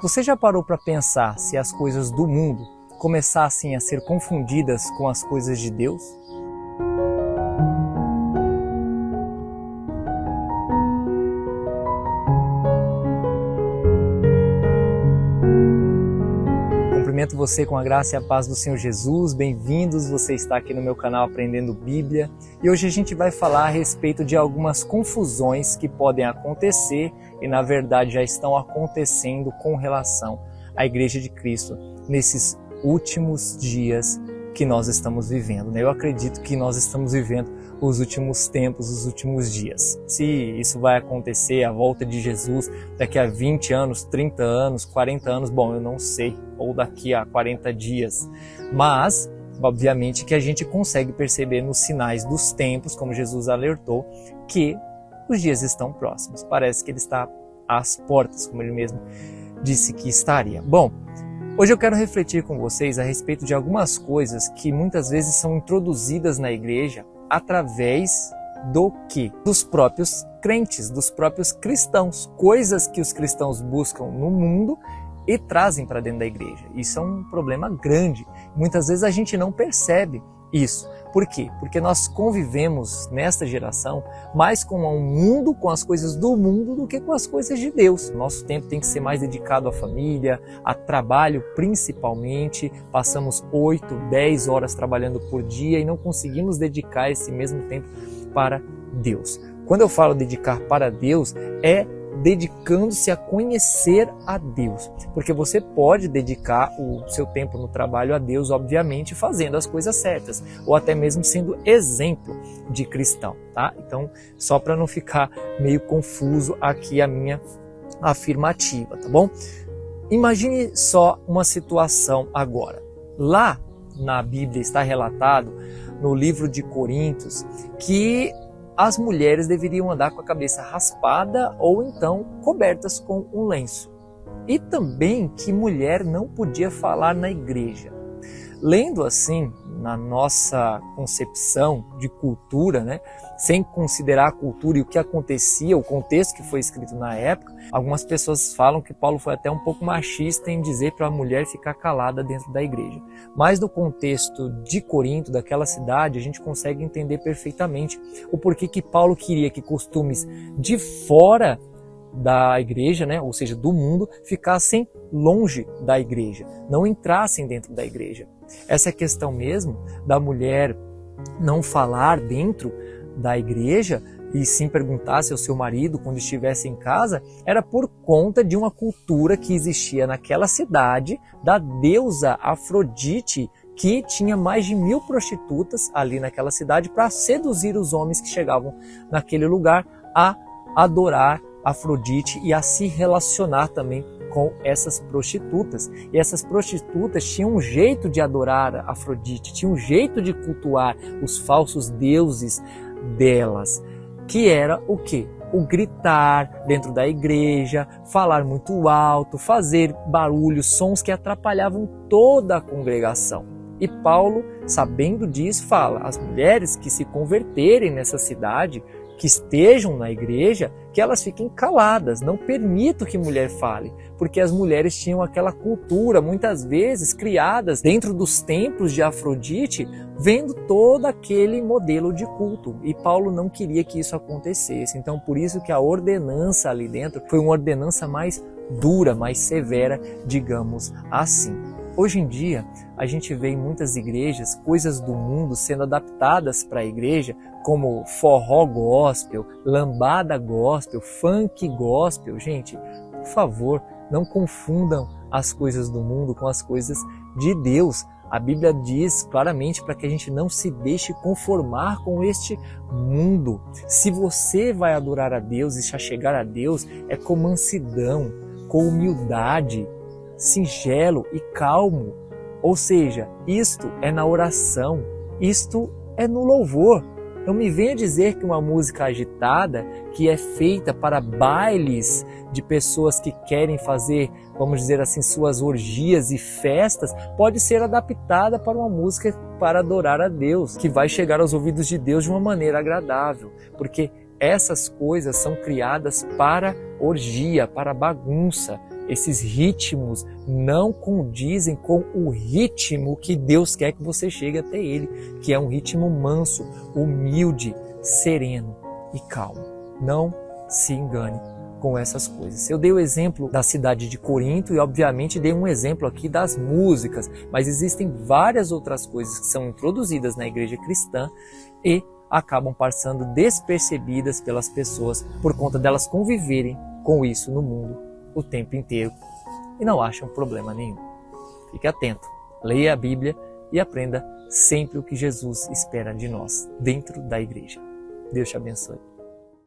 Você já parou para pensar se as coisas do mundo começassem a ser confundidas com as coisas de Deus? Cumprimento você com a graça e a paz do Senhor Jesus. Bem-vindos, você está aqui no meu canal Aprendendo Bíblia. E hoje a gente vai falar a respeito de algumas confusões que podem acontecer e na verdade já estão acontecendo com relação à Igreja de Cristo nesses últimos dias que nós estamos vivendo. Eu acredito que nós estamos vivendo os últimos tempos, os últimos dias. Se isso vai acontecer, a volta de Jesus daqui a 20 anos, 30 anos, 40 anos, bom, eu não sei, ou daqui a 40 dias. Mas, obviamente, que a gente consegue perceber nos sinais dos tempos, como Jesus alertou, que os dias estão próximos. Parece que ele está às portas, como ele mesmo disse que estaria. Bom, hoje eu quero refletir com vocês a respeito de algumas coisas que muitas vezes são introduzidas na igreja através do quê? Dos próprios crentes, dos próprios cristãos. Coisas que os cristãos buscam no mundo e trazem para dentro da igreja. Isso é um problema grande. Muitas vezes a gente não percebe isso. Por quê? Porque nós convivemos nesta geração mais com o mundo, com as coisas do mundo, do que com as coisas de Deus. Nosso tempo tem que ser mais dedicado à família, a trabalho principalmente. Passamos 8, 10 horas trabalhando por dia e não conseguimos dedicar esse mesmo tempo para Deus. Quando eu falo dedicar para Deus, é dedicando-se a conhecer a Deus, porque você pode dedicar o seu tempo no trabalho a Deus, obviamente, fazendo as coisas certas, ou até mesmo sendo exemplo de cristão, tá? Então, só para não ficar meio confuso aqui a minha afirmativa, tá bom? Imagine só uma situação agora. Lá na Bíblia está relatado, no livro de Coríntios, que as mulheres deveriam andar com a cabeça raspada ou então cobertas com um lenço. E também que mulher não podia falar na igreja. Lendo assim, na nossa concepção de cultura, né, sem considerar a cultura e o que acontecia, o contexto que foi escrito na época, algumas pessoas falam que Paulo foi até um pouco machista em dizer para a mulher ficar calada dentro da igreja. Mas no contexto de Corinto, daquela cidade, a gente consegue entender perfeitamente o porquê que Paulo queria que costumes de fora da igreja, né, ou seja, do mundo, ficassem longe da igreja, não entrassem dentro da igreja. Essa questão mesmo da mulher não falar dentro da igreja e sim perguntasse ao seu marido quando estivesse em casa, era por conta de uma cultura que existia naquela cidade da deusa Afrodite, que tinha mais de 1000 prostitutas ali naquela cidade para seduzir os homens que chegavam naquele lugar a adorar Afrodite e a se relacionar também com essas prostitutas. E essas prostitutas tinham um jeito de adorar Afrodite, tinham um jeito de cultuar os falsos deuses delas, que era o quê? O gritar dentro da igreja, falar muito alto, fazer barulhos, sons que atrapalhavam toda a congregação. E Paulo, sabendo disso, fala: as mulheres que se converterem nessa cidade, que estejam na igreja, que elas fiquem caladas, não permitam que mulher fale, porque as mulheres tinham aquela cultura, muitas vezes criadas dentro dos templos de Afrodite, vendo todo aquele modelo de culto, e Paulo não queria que isso acontecesse. Então por isso que a ordenança ali dentro foi uma ordenança mais dura, mais severa, digamos assim. Hoje em dia, a gente vê em muitas igrejas coisas do mundo sendo adaptadas para a igreja, como forró gospel, lambada gospel, funk gospel. Gente, por favor, não confundam as coisas do mundo com as coisas de Deus. A Bíblia diz claramente para que a gente não se deixe conformar com este mundo. Se você vai adorar a Deus e se chegar a Deus, é com mansidão, com humildade, singelo e calmo. Ou seja, isto é na oração, isto é no louvor. Não me venha dizer que uma música agitada, que é feita para bailes de pessoas que querem fazer, vamos dizer assim, suas orgias e festas, pode ser adaptada para uma música para adorar a Deus, que vai chegar aos ouvidos de Deus de uma maneira agradável, porque essas coisas são criadas para orgia, para bagunça. Esses ritmos não condizem com o ritmo que Deus quer que você chegue até Ele, que é um ritmo manso, humilde, sereno e calmo. Não se engane com essas coisas. Eu dei o exemplo da cidade de Corinto e obviamente dei um exemplo aqui das músicas, mas existem várias outras coisas que são introduzidas na igreja cristã e acabam passando despercebidas pelas pessoas por conta delas conviverem com isso no mundo o tempo inteiro e não acham problema nenhum. Fique atento, leia a Bíblia e aprenda sempre o que Jesus espera de nós dentro da igreja. Deus te abençoe.